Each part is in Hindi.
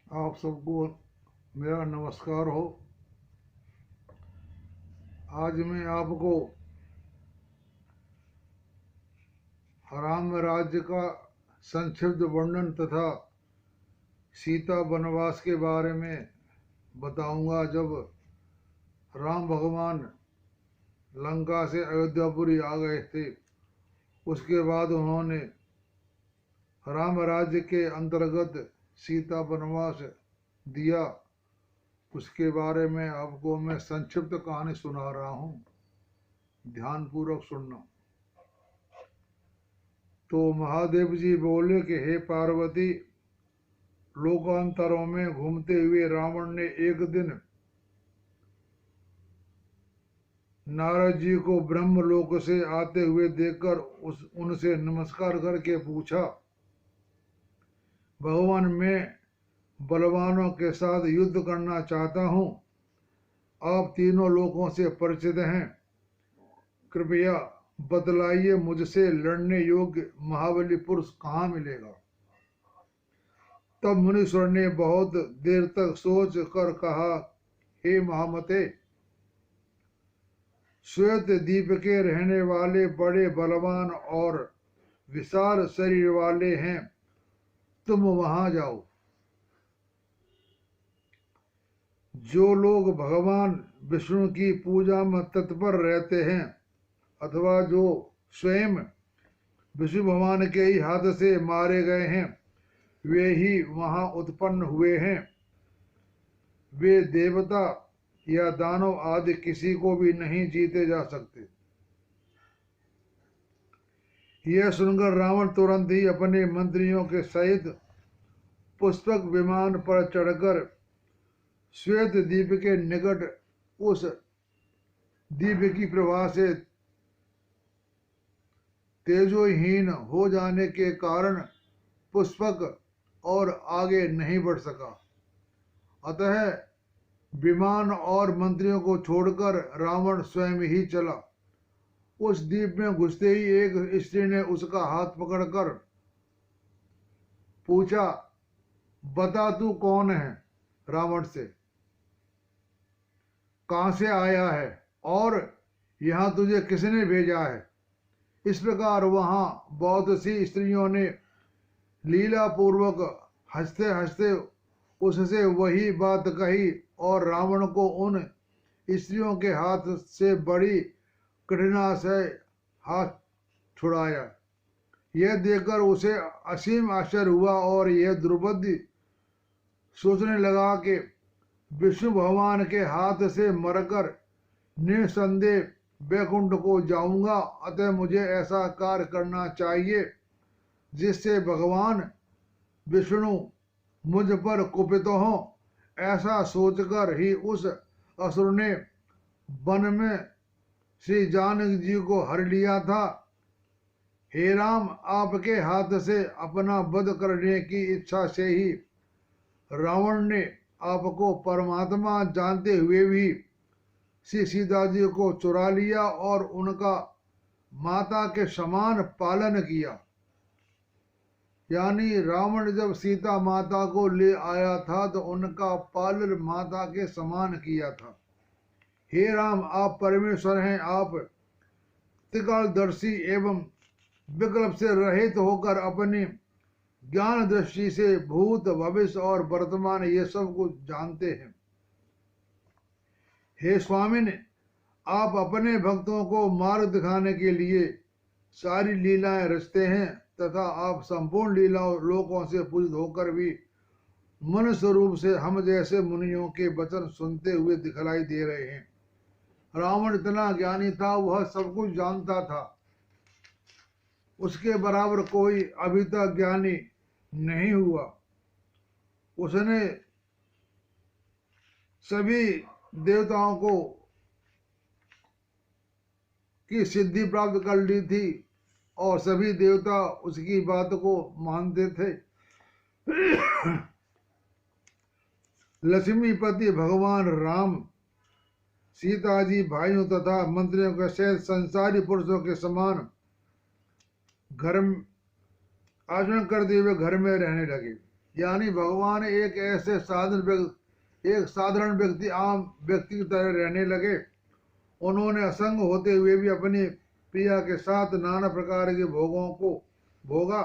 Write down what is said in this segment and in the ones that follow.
आप सबको मेरा नमस्कार हो। आज मैं आपको राम राज्य का संक्षिप्त वर्णन तथा सीता वनवास के बारे में बताऊंगा। जब राम भगवान लंका से अयोध्यापुरी आ गए थे, उसके बाद उन्होंने राम राज्य के अंतर्गत सीता वनवास दिया। उसके बारे में आपको मैं संक्षिप्त कहानी सुना रहा हूँ, ध्यानपूर्वक सुनना। तो महादेव जी बोले कि हे पार्वती, लोकांतरों में घूमते हुए रावण ने एक दिन नारद जी को ब्रह्मलोक से आते हुए देखकर उनसे नमस्कार करके पूछा, भगवान, मैं बलवानों के साथ युद्ध करना चाहता हूँ। आप तीनों लोकों से परिचित हैं, कृपया बतलाइए मुझसे लड़ने योग्य महाबली पुरुष कहाँ मिलेगा। तब मुनीश्वर ने बहुत देर तक सोच कर कहा, हे महामते, श्वेत द्वीप के रहने वाले बड़े बलवान और विशाल शरीर वाले हैं, तुम वहां जाओ। जो लोग भगवान विष्णु की पूजा में तत्पर रहते हैं अथवा जो स्वयं विष्णु भगवान के ही हाथ से मारे गए हैं, वे ही वहां उत्पन्न हुए हैं। वे देवता या दानव आदि किसी को भी नहीं जीते जा सकते। यह सुनकर रावण तुरंत ही अपने मंत्रियों के सहित पुष्पक विमान पर चढ़कर श्वेत द्वीप के निकट उस द्वीप की प्रभा से तेजोहीन हो जाने के कारण पुष्पक और आगे नहीं बढ़ सका। अतः विमान और मंत्रियों को छोड़कर रावण स्वयं ही चला। उस द्वीप में घुसते ही एक स्त्री ने उसका हाथ पकड़कर पूछा, बता तू कौन है? रावण से कहां से आया है और यहां तुझे किसने भेजा है? इस प्रकार वहां बहुत सी स्त्रियों ने लीला पूर्वक हंसते हंसते उससे वही बात कही और रावण को उन स्त्रियों के हाथ से बड़ी कठिनाई से हाथ छुड़ाया। यह देखकर उसे असीम आश्चर्य हुआ और यह द्रौपदी सोचने लगा कि विष्णु भगवान के हाथ से मरकर निसंदेह वैकुंठ को जाऊंगा, अतः मुझे ऐसा कार्य करना चाहिए जिससे भगवान विष्णु मुझ पर कुपित हो। ऐसा सोचकर ही उस असुर ने वन में श्री जानकी जी को हर लिया था। हे राम, आपके हाथ से अपना वध करने की इच्छा से ही रावण ने आपको परमात्मा जानते हुए भी श्री सीता जी को चुरा लिया और उनका माता के समान पालन किया। यानी रावण जब सीता माता को ले आया था तो उनका पालन माता के समान किया था। हे राम, आप परमेश्वर हैं। आप त्रिकालदर्शी एवं विकल्प से रहित होकर अपनी ज्ञान दृष्टि से भूत भविष्य और वर्तमान ये सब कुछ जानते हैं। हे स्वामिन, आप अपने भक्तों को मार्ग दिखाने के लिए सारी लीलाएं रचते हैं तथा आप संपूर्ण लीला लोकों से पूजित होकर भी मनुष्य रूप से हम जैसे मुनियों के वचन सुनते हुए दिखलाई दे रहे हैं। रावण इतना ज्ञानी था, वह सब कुछ जानता था। उसके बराबर कोई अभी तक ज्ञानी नहीं हुआ। उसने सभी देवताओं को की सिद्धि प्राप्त कर ली थी और सभी देवता उसकी बात को मानते थे। लक्ष्मीपति भगवान राम सीता जी भाइयों तथा मंत्रियों के सहित संसारी पुरुषों के समान घर आचरण करते हुए घर में रहने लगे। यानी भगवान एक ऐसे साधारण व्यक्ति, आम व्यक्ति की तरह रहने लगे। उन्होंने असंग होते हुए भी अपनी प्रिया के साथ नाना प्रकार के भोगों को भोगा।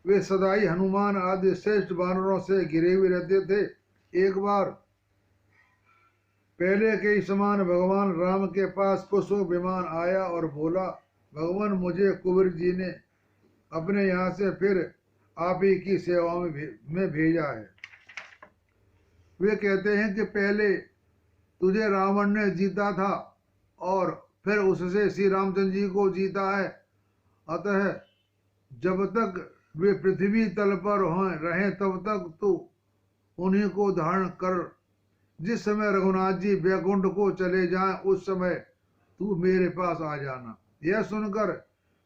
वे सदाई हनुमान आदि श्रेष्ठ वानरों से घिरे हुए रहते थे। एक बार पहले के ही समान भगवान राम के पास पुष्पक विमान आया और बोला, भगवान मुझे कुबेर जी ने अपने यहाँ से फिर आप ही की सेवा में भेजा है। वे कहते हैं कि पहले तुझे रावण ने जीता था और फिर उससे श्री रामचंद्र जी को जीता है, अतः जब तक वे पृथ्वी तल पर रहे तब तक तू उन्हीं को धारण कर। जिस समय रघुनाथ जी वैकुंठ को चले जाएं उस समय तू मेरे पास आ जाना। यह सुनकर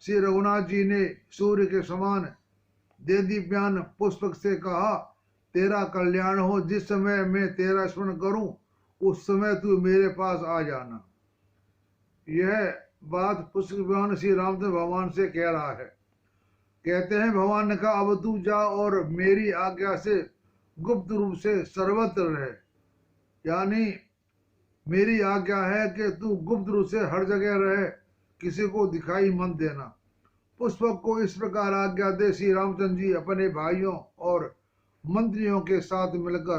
श्री रघुनाथ जी ने सूर्य के समान देदीप्यान पुष्पक से कहा, तेरा कल्याण हो, जिस समय मैं तेरा स्मरण करूं उस समय तू मेरे पास आ जाना। यह बात पुष्पक श्री रामचंद्र भगवान से कह रहा है। कहते हैं भगवान ने कहा, अब तू जा और मेरी आज्ञा से गुप्त रूप से सर्वत्र रहे। यानी मेरी आज्ञा है कि तू गुप्त रूप से हर जगह रहे, किसी को दिखाई मत देना। पुष्पक को इस प्रकार आज्ञा दे श्री रामचंद्र जी अपने भाइयों और मंत्रियों के साथ मिलकर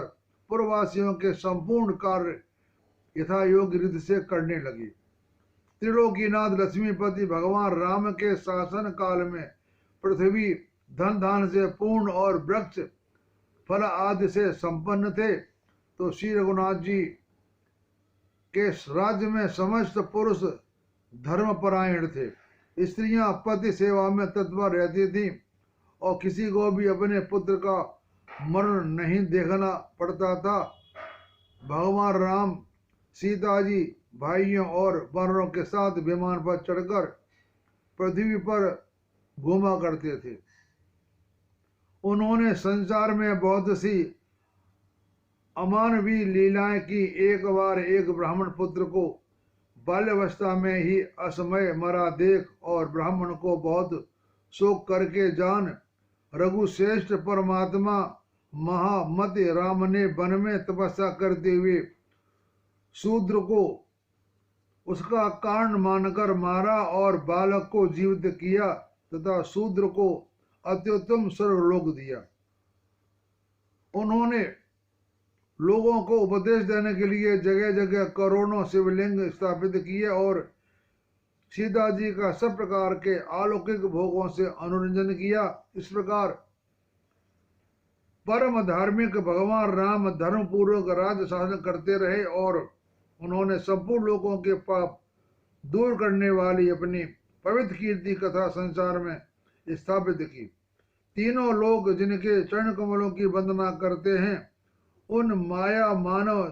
पूर्ववासियों के संपूर्ण कार्य यथा योग्य रीति से करने लगे। त्रिलोकीनाथ लक्ष्मीपति भगवान राम के शासन काल में पृथ्वी धन धान से पूर्ण और वृक्ष फल आदि से संपन्न थे। तो श्री रघुनाथ जी के राज्य में समस्त पुरुष धर्मपरायण थे। स्त्रियां पति सेवा में तत्पर रहती थीं और किसी को भी अपने पुत्र का मरण नहीं देखना पड़ता था। भगवान राम सीता जी भाइयों और वानरों के साथ विमान पर चढ़कर पृथ्वी पर घूमा करते थे। उन्होंने संसार में बहुत सी अमानवीय लीलाएं की। एक बार एक ब्राह्मण पुत्र को बाल्यावस्था में ही असमय मरा देख और ब्राह्मण को बहुत शोक करके जान रघुश्रेष्ठ परमात्मा महामति राम ने वन में तपस्या करते हुए शूद्र को उसका कारण मानकर मारा और बालक को जीवित किया तथा शूद्र को अत्युत्तम स्वर्गलोक दिया। उन्होंने लोगों को उपदेश देने के लिए जगह जगह करोड़ों शिवलिंग स्थापित किए और सीता जी का सब प्रकार के अलौकिक भोगों से अनुरंजन किया। इस प्रकार परम धार्मिक भगवान राम धर्म पूर्वक राज्य शासन करते रहे और उन्होंने संपूर्ण लोगों के पाप दूर करने वाली अपनी पवित्र कीर्ति कथा संसार में स्थापित की। तीनों लोग जिनके चरण कमलों की वंदना करते हैं उन माया मानव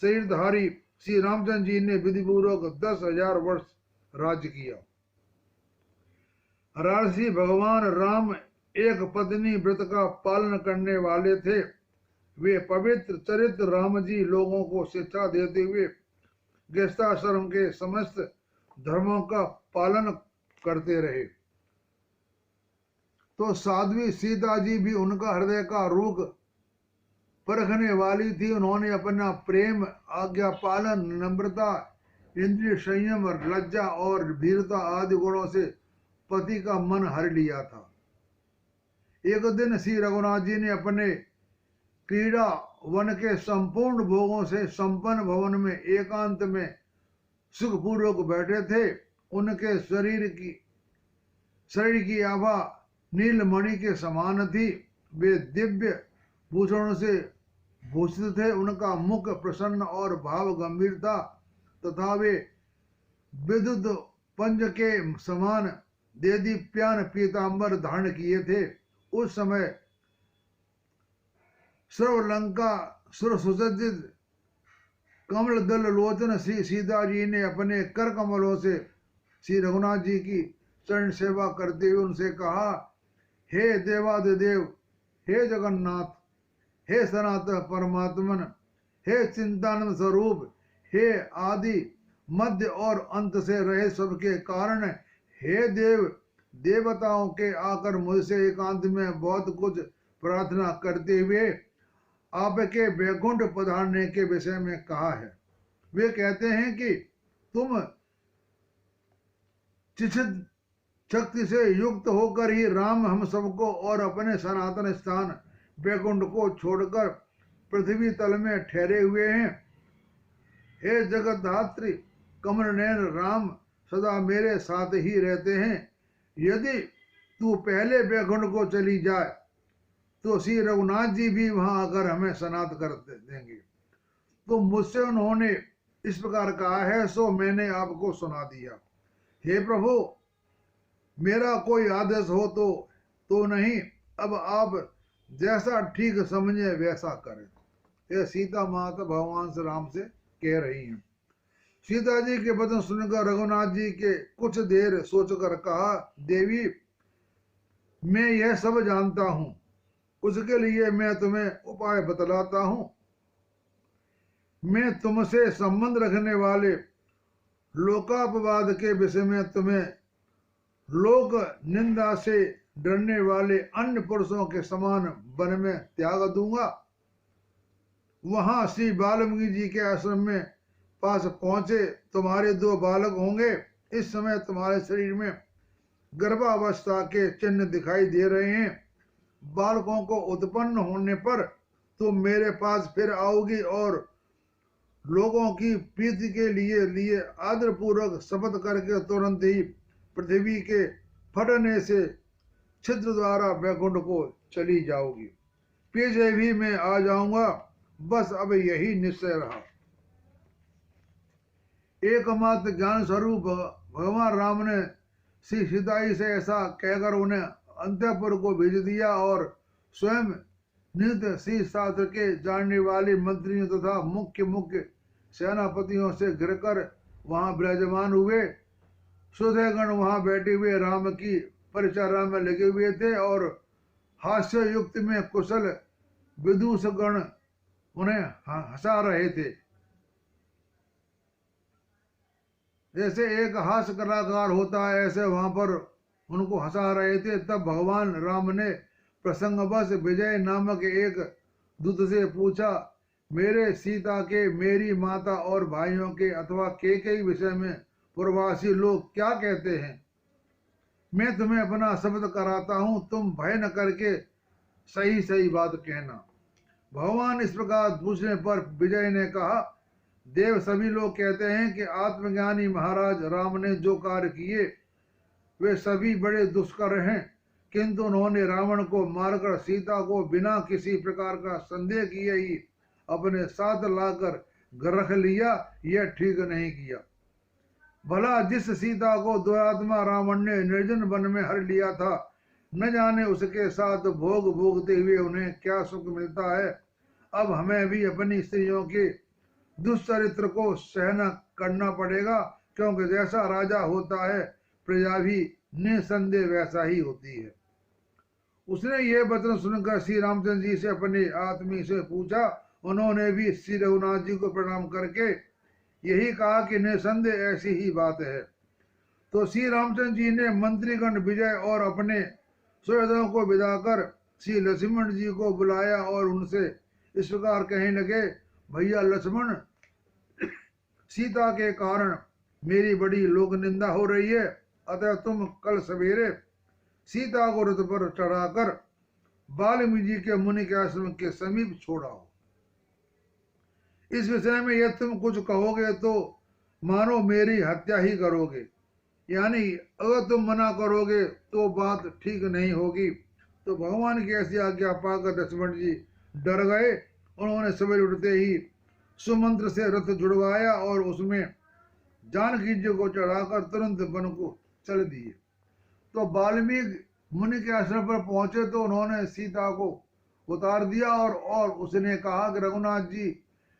शरीरधारी श्री रामचंद्र जी ने विधिपूर्वक 10,000 वर्ष राज्य किया। राजसी भगवान राम एक पत्नी व्रत का पालन करने वाले थे। वे पवित्र चरित्र राम जी लोगों को शिक्षा देते हुए गृहस्थाश्रम के समस्त धर्मों का पालन करते रहे। तो साध्वी सीता जी भी उनका हृदय का रूख परखने वाली थी। उन्होंने अपना प्रेम, आज्ञा पालन, नम्रता, इंद्रिय संयम, लज्जा और वीरता आदि गुणों से पति का मन हर लिया था। एक दिन श्री रघुनाथ जी ने अपने क्रीड़ा वन के संपूर्ण भोगों से संपन्न भवन में एकांत में सुखपूर्वक बैठे थे। उनके शरीर की आभा नीलमणि के समान थी। वे दिव्य भूषणों से भूषित थे। उनका मुख प्रसन्न और भाव गंभीर था तथा वे विद्युत पंज के समान देदीप्यान पीतांबर धारण किए थे। उस समय सर्वलंका सुर सुसज्जित कमल दल लोचन श्री सीता जी ने अपने कर कमलों से श्री रघुनाथ जी की चरण सेवा करते हुए उनसे कहा, हे देवादिदेव, हे जगन्नाथ, हे सनातन परमात्मन, हे चिंतानंद स्वरूप, हे आदि मध्य और अंत से रहे सबके कारण, हे देव देवताओं के आकर मुझसे एकांत में बहुत कुछ प्रार्थना करते हुए आपके वैकुंठ पधारने के विषय में कहा है। वे कहते हैं कि तुम चिचित शक्ति से युक्त होकर ही राम हम सबको और अपने सनातन स्थान वैकुंठ को छोड़कर पृथ्वी तल में ठहरे हुए हैं। हे जगतधात्री कमल नयन राम सदा मेरे साथ ही रहते हैं। यदि तू पहले वैकुंठ को चली जाए तो श्री रघुनाथ जी भी वहां आकर हमें सनात कर देंगे। तो मुझसे उन्होंने इस प्रकार कहा है, सो मैंने आपको सुना दिया। हे प्रभु, मेरा कोई आदेश हो तो नहीं, अब आप जैसा ठीक समझे वैसा करें। ये सीता माता भगवान श्री राम से कह रही हैं। सीता जी के वचन सुनकर रघुनाथ जी के कुछ देर सोचकर कहा, देवी मैं यह सब जानता हूं, उसके लिए मैं तुम्हें उपाय बतलाता हूं। मैं तुमसे संबंध रखने वाले लोकापवाद के विषय में तुम्हें लोक निंदा से डरने वाले अन्य पुरुषों के समान वन में त्याग दूंगा। वहां श्री वाल्मीकि जी के आश्रम में पास पहुंचे तुम्हारे 2 बालक होंगे। इस समय तुम्हारे शरीर में गर्भावस्था के चिन्ह दिखाई दे रहे हैं। बालकों को उत्पन्न होने पर तुम मेरे पास फिर आओगी और लोगों की प्रीति के लिए आदर पूर्वक शपथ करके तुरंत ही पृथ्वी के फटने से छिद्र द्वारा वैकुंठ को चली जाओगी। पीछे भी मैं आ जाऊंगा, बस अब यही निश्चय रहा। एकमात्र ज्ञान स्वरूप भगवान राम ने श्री सीता जी से ऐसा कहकर उन्हें अंतःपुर को भेज दिया और स्वयं नित्य श्री शास्त्र के जानने वाले मंत्रियों तथा मुख्य सेनापतियों से घिरकर वहां विराजमान हुए। सुधेगण वहां बैठे हुए राम की परिचर्या में लगे हुए थे और हास्य युक्त में कुशल विदूषगण उन्हें हंसा रहे थे। जैसे एक हास्य कलाकार होता है, ऐसे वहां पर उनको हंसा रहे थे। तब भगवान राम ने प्रसंगवश विजय नामक एक दूत से पूछा, मेरे सीता के, मेरी माता और भाइयों के अथवा के विषय में पूर्ववासी लोग क्या कहते हैं? मैं तुम्हें अपना शब्द कराता हूं, तुम भय न करके सही बात कहना। भगवान इस प्रकार पूछने पर विजय ने कहा, देव सभी लोग कहते हैं कि आत्मज्ञानी महाराज राम ने जो कार्य किए वे सभी बड़े दुष्कर हैं, किंतु उन्होंने रावण को मारकर सीता को बिना किसी प्रकार का संदेह किए ही अपने साथ लाकर घर रख लिया। यह ठीक नहीं किया। भला जिस सीता को दुरात्मा रावण ने निर्जन वन में हर लिया था, न जाने उसके साथ भोग भोगते हुए उन्हें क्या सुख मिलता है। अब हमें भी अपनी स्त्रियों के दुष्चरित्र को सहना करना पड़ेगा, क्योंकि जैसा राजा होता है प्रजा भी निसंदेह वैसा ही होती है। उसने ये वचन सुनकर श्री रामचंद्र जी से अपने आत्मी से पूछा। उन्होंने भी श्री रघुनाथ जी को प्रणाम करके यही कहा कि निसंदेह ऐसी ही बात है। तो श्री रामचंद्र जी ने मंत्रीगण विजय और अपने सुहृदों को विदा कर श्री लक्ष्मण जी को बुलाया और उनसे इस प्रकार कहने लगे, भैया लक्ष्मण, सीता के कारण मेरी बड़ी लोक निंदा हो रही है, अतः तुम कल सवेरे सीता को रथ पर चढ़ाकर वाल्मीकि जी के मुनि के आश्रम के समीप छोड़ाओ। इस विषय में यदि तुम कुछ कहोगे तो मानो मेरी हत्या ही करोगे, यानी अगर तुम मना करोगे तो बात ठीक नहीं होगी। तो भगवान की ऐसी आज्ञा पाकर लक्ष्मण जी डर गए। उन्होंने सवेरे उठते ही सुमंत्र से रथ जुड़वाया और उसमें जानकी जी को चढ़ाकर तुरंत वन को चल दिए। तो वाल्मीकि मुनि के आश्रम पर पहुंचे तो उन्होंने सीता को उतार दिया और उसने कहा कि रघुनाथ जी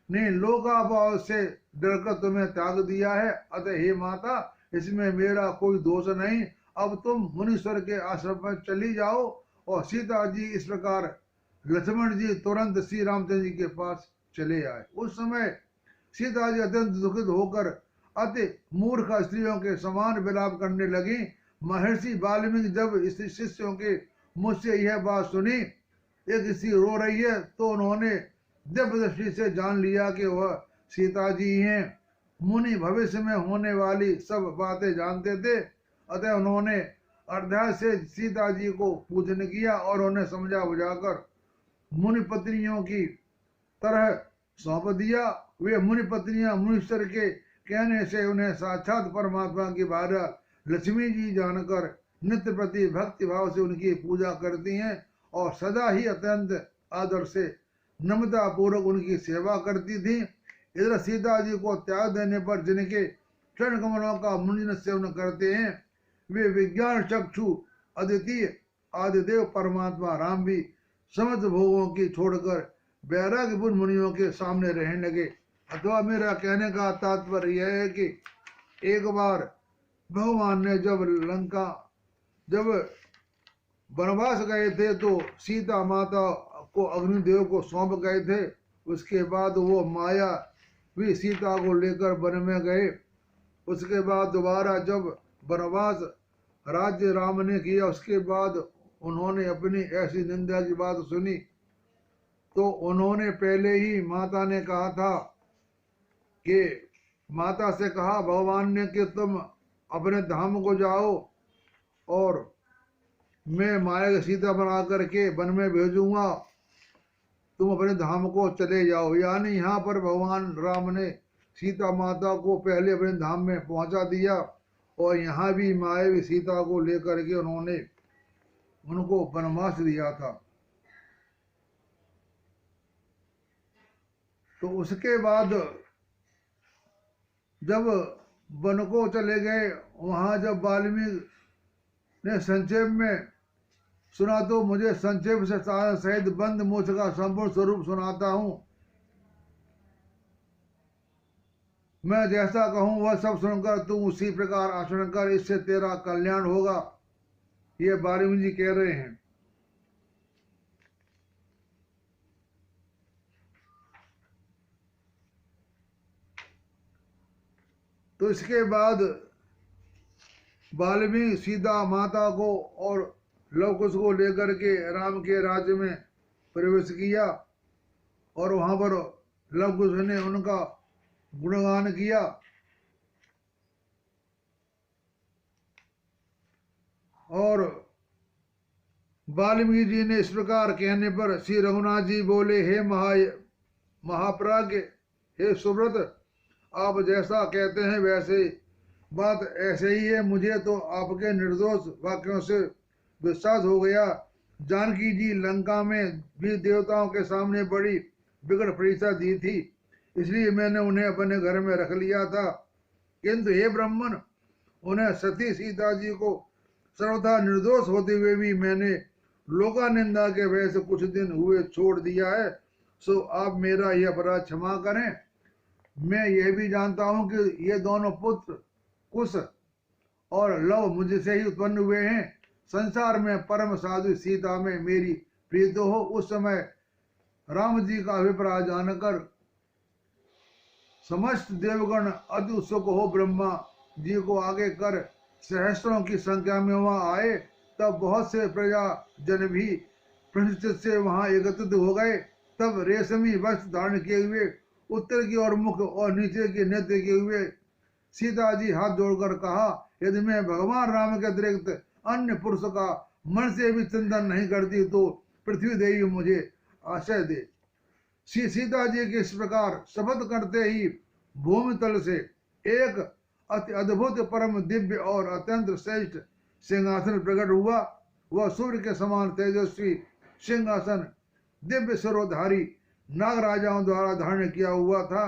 ने लोकाभाव से डरकर तुम्हें त्याग दिया है, अतः हे माता, इसमें मेरा कोई दोष नहीं। अब तुम मुनीश्वर के आश्रम में चली जाओ। और सीता जी इस प्रकार लक्ष्मण जी तुरंत श्री रामचंद्र जी के पास चले आए। उस समय सीता जी अत्यंत दुखित होकर अति मूर्ख स्त्रियों के समान विलाप करने लगी। महर्षि वाल्मीकि जब इस शिष्यों के मुझसे यह बात सुनी एक स्त्री रो रही है तो उन्होंने दिव्य दृष्टि से जान लिया कि वह सीता जी हैं। मुनि भविष्य में होने वाली सब बातें जानते थे, अतः उन्होंने अध्याय से सीता जी को पूजन किया और उन्हें समझा बुझाकर मुनि पत्नियों की तरह सौंप दिया। वे मुनि पत्नियां मुनीश्वर के कहने से उन्हें साक्षात परमात्मा की भार्या लक्ष्मी जी जानकर नित्य प्रति भक्ति भाव से उनकी पूजा करती हैं और सदा ही अत्यंत आदर से नम्रता पूर्वक उनकी सेवा करती थी। इधर सीता जी को त्याग देने पर जिनके चरण कमलों का मुंडन सेवन करते हैं, वे विज्ञान चक्षु अद्वितीय आदिदेव परमात्मा राम भी समस्त भोगों की छोड़कर वैराग्यपूर्ण मुनियों के सामने रहने लगे। अथवा मेरा कहने का तात्पर्य यह है कि एक बार भगवान ने जब वनवास गए थे तो सीता माता को अग्निदेव को सौंप गए थे। उसके बाद वो माया भी सीता को लेकर वन में गए। उसके बाद दोबारा जब वनवास राज्य राम ने किया, उसके बाद उन्होंने अपनी ऐसी निंदा की बात सुनी तो उन्होंने पहले ही माता ने कहा था कि माता से कहा भगवान ने कि तुम अपने धाम को जाओ और मैं माया की सीता बना करके वन में भेजूंगा, तुम अपने धाम को चले जाओ। यानी यहाँ पर भगवान राम ने सीता माता को पहले अपने धाम में पहुंचा दिया और यहाँ भी मायावी सीता को लेकर के उन्होंने उनको वनवास दिया था। तो उसके बाद जब वन को चले गए, वहां जब वाल्मीकि ने संक्षेप में सुना तो मुझे संक्षेप से सहित बंद मोक्ष का संपूर्ण स्वरूप सुनाता हूं। मैं जैसा कहूं वह सब सुनकर तू उसी प्रकार आचरण कर, इससे तेरा कल्याण होगा। ये वाल्मीकि जी कह रहे हैं। तो इसके बाद वाल्मीकि सीता माता को और लव कुश को लेकर के राम के राज्य में प्रवेश किया और वहां पर लव कुश ने उनका गुणगान किया। और वाल्मीकि जी ने इस प्रकार कहने पर श्री रघुनाथ जी बोले, हे महाप्राज्ञ, हे सुव्रत, आप जैसा कहते हैं वैसे बात ऐसे ही है। मुझे तो आपके निर्दोष वाक्यों से विश्वास हो गया। जानकी जी लंका में भी देवताओं के सामने बड़ी बिगड़ परीक्षा दी थी, इसलिए मैंने उन्हें अपने घर में रख लिया था। किंतु हे ब्राह्मण, उन्हें सती सीता जी को सर्वथा निर्दोष होते हुए भी मैंने लोकानिंदा के वजह से कुछ दिन हुए छोड़ दिया है। सो आप मेरा यह अपराध क्षमा करें। मैं यह भी जानता हूं कि ये दोनों पुत्र कुश और लव मुझसे ही उत्पन्न हुए हैं। संसार में परम साधु सीता में मेरी प्रीत हो। उस समय राम जी का अभिप्राय जानकर समस्त देवगण अति उत्सुक हो ब्रह्मा जी को आगे कर सहस्त्रों की संख्या में वहां आए। तब बहुत से प्रजा जन भी प्रशिक्षित से वहां एकत्रित हो गए। तब रेशमी वस्त्र धारण किए हुए, उत्तर की ओर मुख और नीचे की नेत्र किए हुए सीता जी हाथ जोड़कर कहा, यदि मैं भगवान राम के अतिरिक्त अन्य पुरुष का मन से भी चिंतन नहीं करती तो पृथ्वी देवी मुझे आश्रय दे। सीता जी के इस प्रकार शपथ करते ही भूमि तल से एक अति अद्भुत परम दिव्य और अत्यंत श्रेष्ठ सिंहासन प्रकट हुआ। वह सूर्य के समान तेजस्वी सिंहासन दिव्य सरोधारी नागराजाओं द्वारा धारण किया हुआ था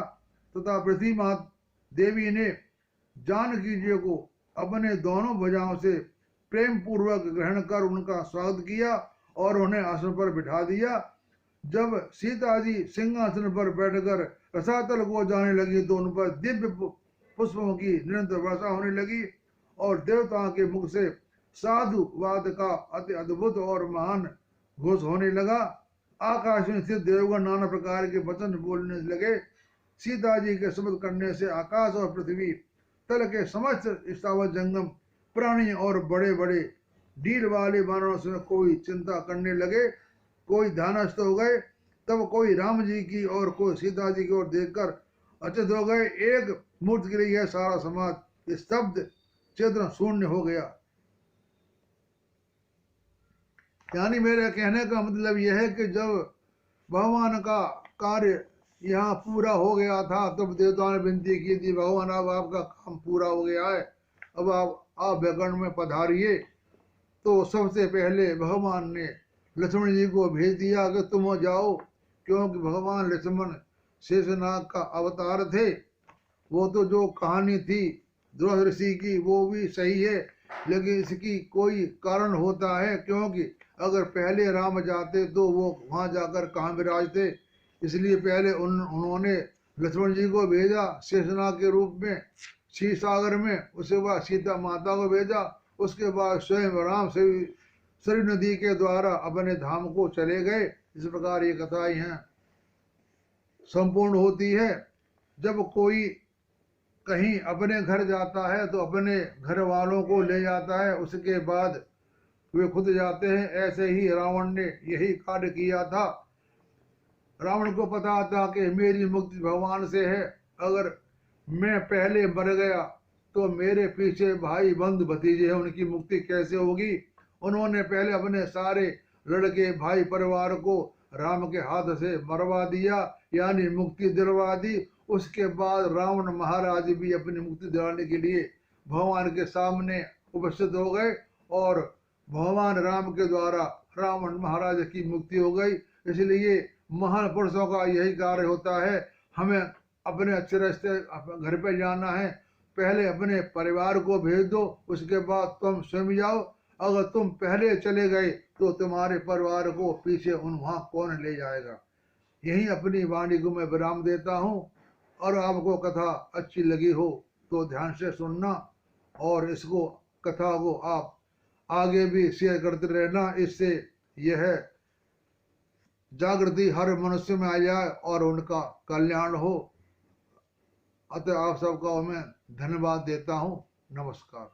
तथा पृथ्वी माता देवी ने जानकी जी को अपने दोनों भुजाओं से प्रेम पूर्वक ग्रहण कर उनका स्वागत किया और उन्हें आसन पर बिठा दिया। जब सीता जी सिंहासन पर बैठकर रसातल को जाने लगी तो उन पर दिव्य पुष्पों की निरंतर वर्षा होने लगी और देवताओं के मुख से साधुवाद का अति अद्भुत और महान घोष होने लगा। आकाश में स्थित देवगण नाना प्रकार के वचन बोलने लगे। सीता जी के शपथ करने से आकाश और पृथ्वी तल के समस्त स्थावर जंगम प्राणी और बड़े बड़े डील वाले वानरों से कोई चिंता करने लगे। कोई ध्यानस्थ हो गए। तब कोई राम जी की और कोई सीता जी की ओर देखकर अचेत हो गए। एक मूर्ति के लिए यह सारा समाज स्तब्ध चेतन शून्य हो गया। यानी मेरे कहने का मतलब यह है कि जब भगवान का कार्य यहाँ पूरा हो गया था तब देवताओं ने विनती की थी, भगवान अब आपका काम पूरा हो गया है, अब आप व्याकरण में पधारिए। तो सबसे पहले भगवान ने लक्ष्मण जी को भेज दिया कि तुम जाओ, क्योंकि भगवान लक्ष्मण शेषनाग का अवतार थे। वो तो जो कहानी थी ध्रुव ऋषि की वो भी सही है, लेकिन इसकी कोई कारण होता है, क्योंकि अगर पहले राम जाते तो वो वहां जाकर कहाँ विराजते। इसलिए पहले उन्होंने लक्ष्मण जी को भेजा शेषनाग के रूप में क्षीर सागर में, उसके बाद सीता माता को भेजा, उसके बाद स्वयं राम से सरयू नदी के द्वारा अपने धाम को चले गए। इस प्रकार ये कथाएं हैं संपूर्ण होती है। जब कोई कहीं अपने घर जाता है तो अपने घर वालों को ले जाता है, उसके बाद वे खुद जाते हैं। ऐसे ही रावण ने यही कार्य किया था। रावण को पता था कि मेरी मुक्ति भगवान से है, अगर मैं पहले मर गया तो मेरे पीछे भाई बंधु भतीजे हैं, उनकी मुक्ति कैसे होगी। उन्होंने पहले अपने सारे लड़के भाई परिवार को राम के हाथ से मरवा दिया, यानी मुक्ति दिलवा दी। उसके बाद रावण महाराज भी अपनी मुक्ति दिलाने के लिए भगवान के सामने उपस्थित हो गए और भगवान राम के द्वारा रावण महाराज की मुक्ति हो गई। इसलिए महान पुरुषों का यही कार्य होता है। हमें अपने अच्छे रास्ते घर पे जाना है, पहले अपने परिवार को भेज दो, उसके बाद तुम स्वयं जाओ। अगर तुम पहले चले गए तो तुम्हारे परिवार को पीछे वहां कौन ले जाएगा। यही अपनी वाणी को मैं विराम देता हूँ। और आपको कथा अच्छी लगी हो तो ध्यान से सुनना और इसको कथा को आप आगे भी शेयर करते रहना, इससे यह जागृति हर मनुष्य में आ जाए और उनका कल्याण हो। अतः आप सबका मैं धन्यवाद देता हूँ। नमस्कार।